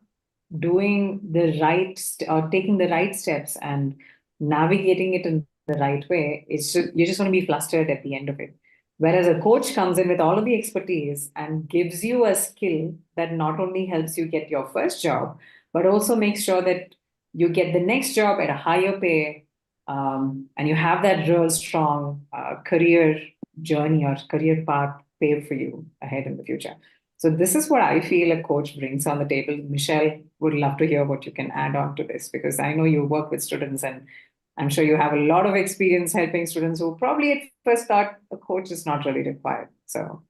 doing the or taking the right steps and navigating it in the right way, you're just going to be flustered at the end of it. Whereas a coach comes in with all of the expertise and gives you a skill that not only helps you get your first job, but also makes sure that you get the next job at a higher pay, and you have that real strong career journey or career path paved for you ahead in the future. So this is what I feel a coach brings on the table. Michelle, would love to hear what you can add on to this, because I know you work with students, and I'm sure you have a lot of experience helping students who probably at first thought a coach is not really required. So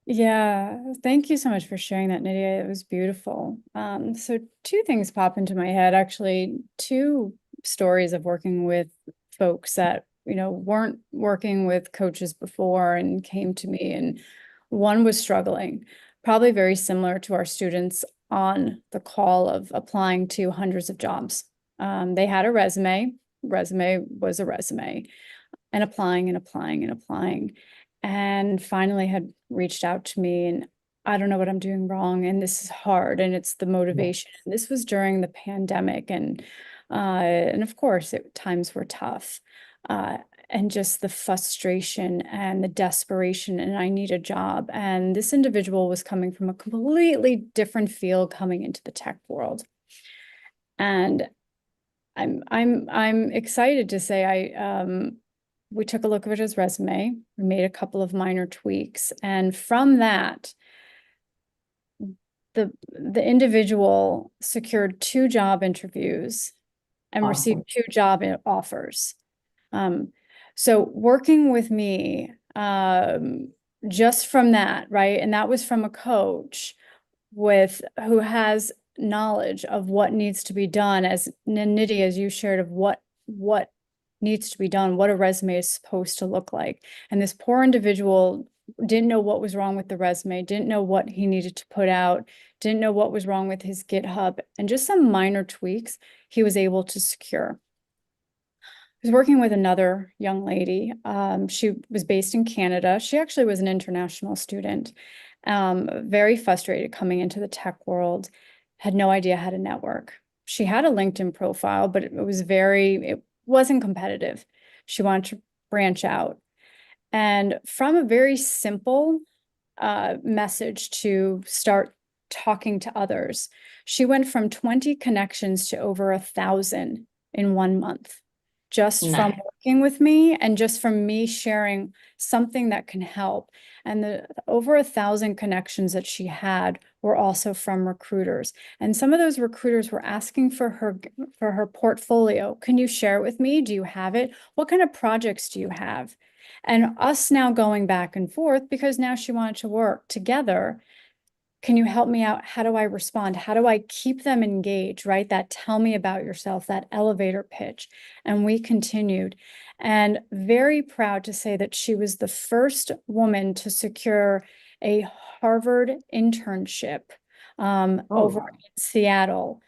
Yeah, thank you so much for sharing that, Nydia. It was beautiful. So two things pop into my head, actually, two stories of working with folks that, weren't working with coaches before and came to me, and one was struggling, probably very similar to our students on the call of applying to hundreds of jobs. They had a resume was a resume, and applying and applying and applying, and finally had reached out to me, and I don't know what I'm doing wrong, and this is hard, and it's the motivation. yes. This was during the pandemic, and of course times were tough, and just the frustration and the desperation, and I need a job. And this individual was coming from a completely different field, coming into the tech world. And I'm excited to say we took a look at his resume, we made a couple of minor tweaks, and from that, the individual secured 2 job interviews and Awesome. received 2 job offers. So working with me, just from that, right? And that was from a coach who has knowledge of what needs to be done, as Nidhi, as you shared, of what needs to be done, what a resume is supposed to look like. And this poor individual didn't know what was wrong with the resume, didn't know what he needed to put out, didn't know what was wrong with his GitHub, and just some minor tweaks he was able to secure. I was working with another young lady. She was based in Canada. She actually was an international student, very frustrated coming into the tech world, had no idea how to network. She had a LinkedIn profile, but it wasn't competitive. She wanted to branch out. And from a very simple message to start talking to others, she went from 20 connections to over 1,000 in 1 month, just from working with me and just from me sharing something that can help. And the over 1,000 connections that she had were also from recruiters. And some of those recruiters were asking for her portfolio. Can you share it with me? Do you have it? What kind of projects do you have? And us now going back and forth, because now she wanted to work together. Can you help me out? How do I respond? How do I keep them engaged, right? That tell me about yourself, that elevator pitch. And we continued. And very proud to say that she was the first woman to secure a Harvard internship over in Seattle.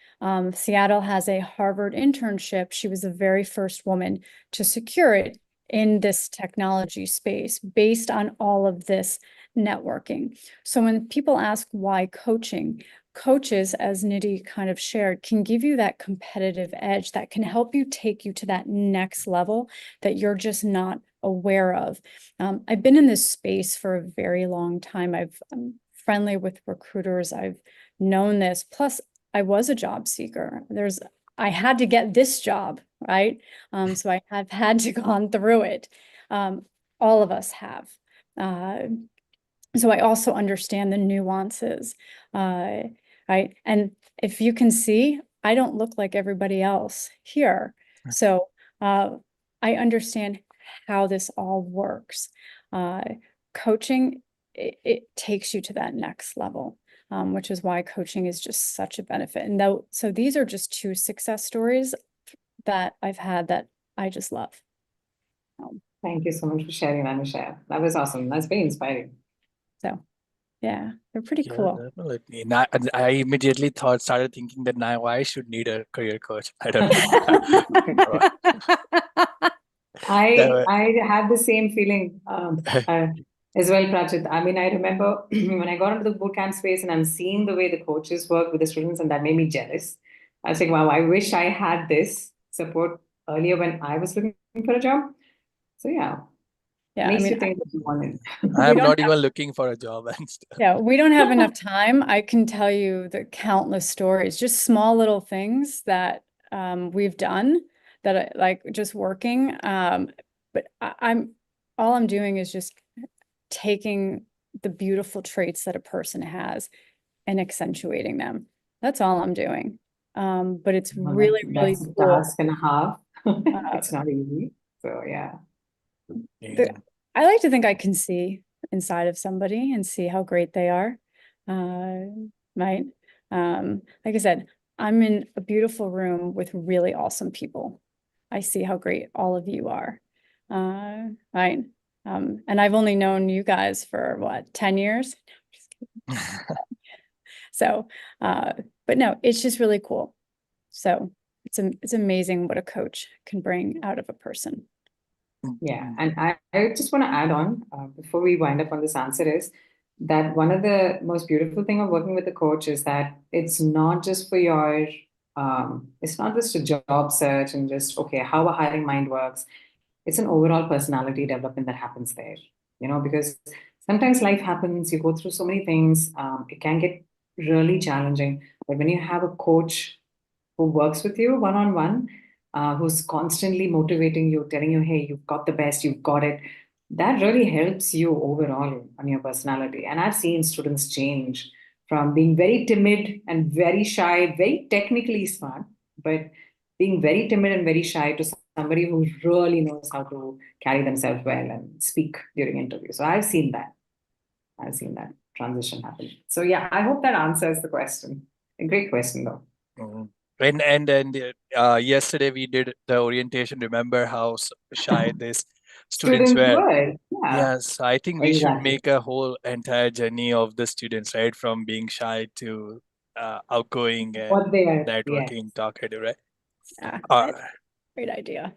Seattle has a Harvard internship. She was the very first woman to secure it in this technology space based on all of this networking. So when people ask why coaching, coaches, as Nidhi kind of shared, can give you that competitive edge that can help you take you to that next level that you're just not aware of. I've been in this space for a very long time. I'm friendly with recruiters. I've known this. Plus, I was a job seeker. I had to get this job, right? So I have had to gone through it. All of us have. So I also understand the nuances, right? And if you can see, I don't look like everybody else here. So I understand how this all works. Coaching, it takes you to that next level, which is why coaching is just such a benefit. And so these are just 2 success stories that I've had that I just love. Thank you so much for sharing, Anusha. That was awesome. That's very inspiring. So yeah, they're pretty Yeah, cool. definitely. And I immediately started thinking that now I should need a career coach. I don't know. I had the same feeling as well, Prachit. I mean, I remember when I got into the bootcamp space and I'm seeing the way the coaches work with the students, and that made me jealous. I was like, wow, I wish I had this support earlier when I was looking for a job. So yeah, Yeah, makes you think that you want it. I'm not even looking for a job and stuff. Yeah, we don't have enough time. I can tell you the countless stories, just small little things that we've done that I like just working. But all I'm doing is just taking the beautiful traits that a person has and accentuating them. That's all I'm doing. But it's Well, really, really that's a cool. task and a half. It's not easy. So yeah. I like to think I can see inside of somebody and see how great they are. Right. Like I said, I'm in a beautiful room with really awesome people. I see how great all of you are. Right. And I've only known you guys for what, 10 years? So, but no, it's just really cool. So it's amazing what a coach can bring out of a person. Yeah, and I just want to add on before we wind up on this answer is that one of the most beautiful thing of working with a coach is that it's not just for your it's not just a job search and just okay how a hiring mind works. It's an overall personality development that happens there, because sometimes life happens, you go through so many things, it can get really challenging, but when you have a coach who works with you one on one, who's constantly motivating you, telling you, hey, you've got the best, you've got it. That really helps you overall on your personality. And I've seen students change from being very timid and very shy, very technically smart, but being very timid and very shy to somebody who really knows how to carry themselves well and speak during interviews. So I've seen that. I've seen that transition happen. So yeah, I hope that answers the question. A great question though. Mhm. And yesterday we did the orientation. Remember how shy these students Students were? were, yeah. Yes, I think we should Exactly. make a whole entire journey of the students, right? From being shy to outgoing and What they are, yeah. networking, talkative, right? Yeah, Uh, great idea.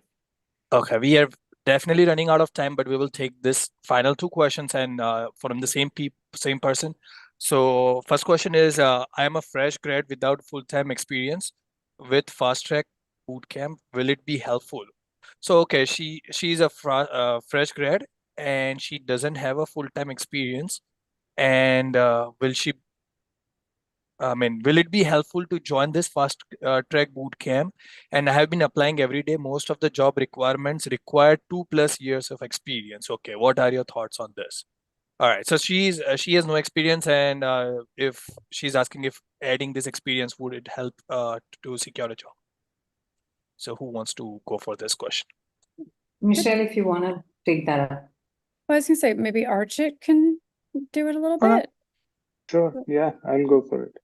okay, we are definitely running out of time, but we will take this final 2 questions and from the same person. So first question is, I am a fresh grad without full-time experience with fast track bootcamp. Will it be helpful? So okay, she's a fresh grad and she doesn't have a full-time experience. And will it be helpful to join this fast track boot camp? And I have been applying every day. Most of the job requirements require 2+ years of experience. Okay, what are your thoughts on this? All right, so she has no experience, and if she's asking if adding this experience would it help to secure a job? So who wants to go for this question? Michelle, if you want to take that up. I was gonna say maybe Archit can do it a little Okay. bit. Sure, yeah, I'll go for it.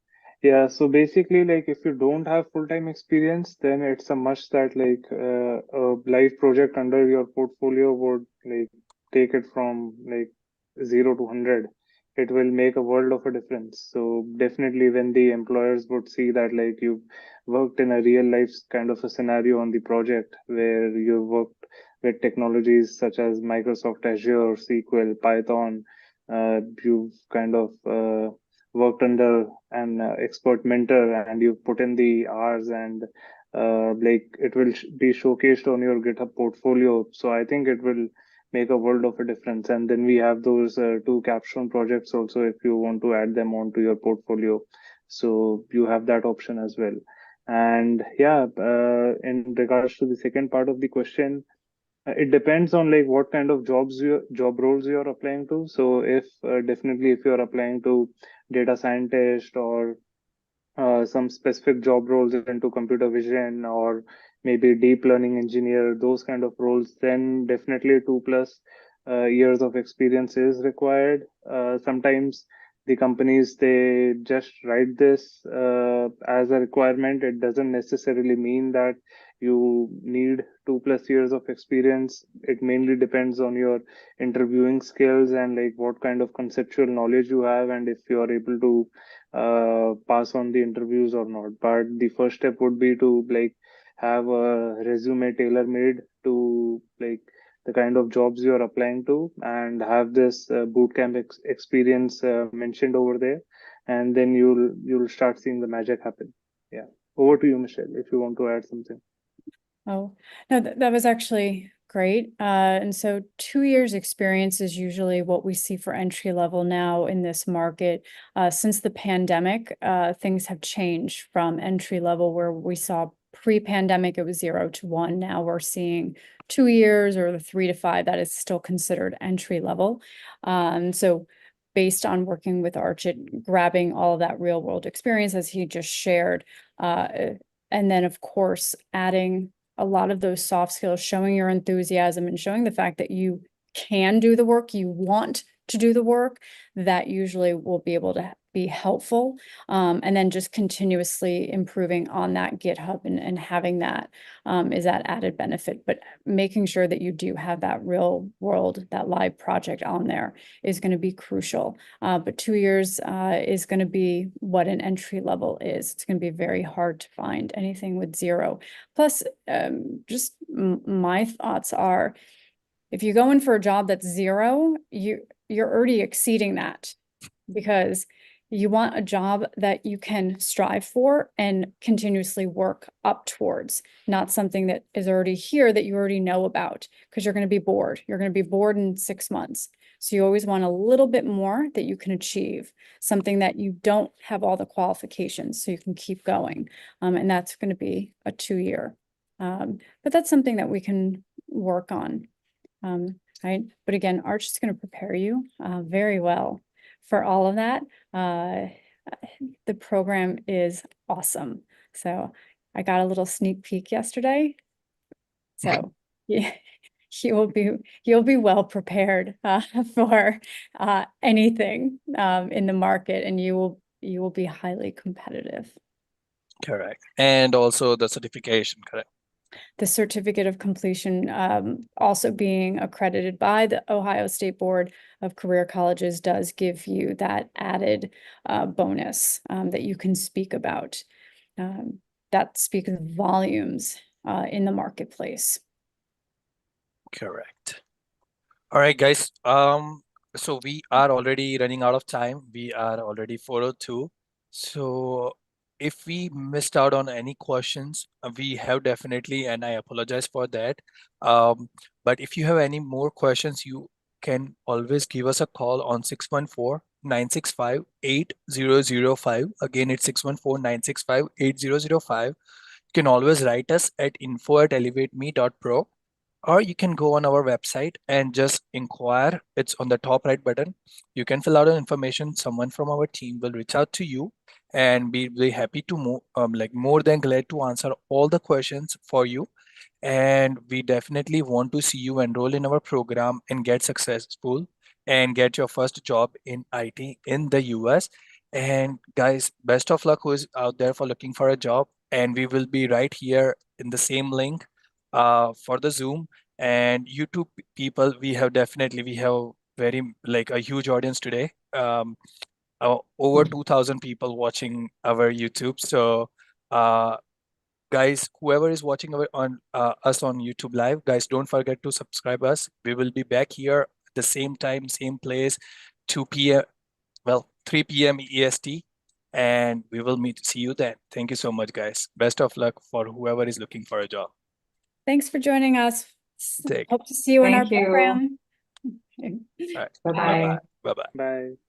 Yeah, so basically, like if you don't have full-time experience, then it's a must that like a live project under your portfolio would like take it from like 0 to 100. It will make a world of a difference. So definitely when the employers would see that like you've worked in a real life kind of a scenario on the project where you've worked with technologies such as Microsoft Azure, SQL, Python, you've kind of worked under an expert mentor and you've put in the hours and like it will be showcased on your GitHub portfolio. So I think it will make a world of a difference. And then we have those two capstone projects also if you want to add them onto your portfolio. So you have that option as well. And yeah, in regards to the second part of the question, it depends on like what kind of job roles you're applying to. So if definitely if you're applying to data scientist or some specific job roles into computer vision or maybe deep learning engineer, those kind of roles, then definitely 2+ years of experience is required. Sometimes the companies they just write this as a requirement. It doesn't necessarily mean that you need 2+ years of experience. It mainly depends on your interviewing skills and like what kind of conceptual knowledge you have and if you are able to pass on the interviews or not. But the first step would be to like have a resume tailor made to like the kind of jobs you're applying to and have this bootcamp experience mentioned over there, and then you'll start seeing the magic happen. Yeah, over to you, Michelle, if you want to add something. Oh, no, that was actually great. And so 2 years experience is usually what we see for entry level now in this market. Since the pandemic, things have changed from entry level where we saw pre-pandemic, it was 0 to 1. Now we're seeing 2 years or the 3 to 5, that is still considered entry level. So based on working with Archit, grabbing all of that real world experience as he just shared, and then of course, adding a lot of those soft skills, showing your enthusiasm and showing the fact that you can do the work, you want to do the work, that usually will be able to be helpful. And then just continuously improving on that GitHub and having that is that added benefit. But making sure that you do have that real world, that live project on there is going to be crucial. But 2 years is going to be what an entry level is. It's going to be very hard to find anything with 0. Plus, just my thoughts are, if you go in for a job that's 0, you're already exceeding that, because you want a job that you can strive for and continuously work up towards, not something that is already here that you already know about, because you're going to be bored. You're going to be bored in 6 months. So you always want a little bit more that you can achieve, something that you don't have all the qualifications so you can keep going. And that's going to be a 2-year. But that's something that we can work on. Right. But again, Arch is going to prepare you very well for all of that. The program is awesome. So I got a little sneak peek yesterday. So yeah, you'll be well prepared for anything in the market, and you will be highly competitive. Correct. And also the certification, correct? The certificate of completion, also being accredited by the Ohio State Board of Career Colleges, does give you that added bonus that you can speak about. That speaks volumes in the marketplace. Correct. All right, guys. So we are already running out of time. We are already 4:02. So if we missed out on any questions, we have definitely, and I apologize for that. But if you have any more questions, you can always give us a call on 614-965-8005. Again, it's 614-965-8005. You can always write us at info@elevateme.pro. Or you can go on our website and just inquire. It's on the top right button. You can fill out an information. Someone from our team will reach out to you and be very happy to more than glad to answer all the questions for you. And we definitely want to see you enroll in our program and get successful and get your first job in IT in the US. And guys, best of luck who is out there for looking for a job. And we will be right here in the same link for the Zoom. And YouTube people, we have very like a huge audience today. Over 2,000 people watching our YouTube. So guys, whoever is watching us on YouTube live, guys, don't forget to subscribe us. We will be back here at the same time, same place, 2 p.m. 3 p.m. EST, and we will see you then. Thank you so much, guys. Best of luck for whoever is looking for a job. Thanks for joining us. Take Hope to see you in our Thank you. program. All right. Bye-bye. Bye-bye. Bye.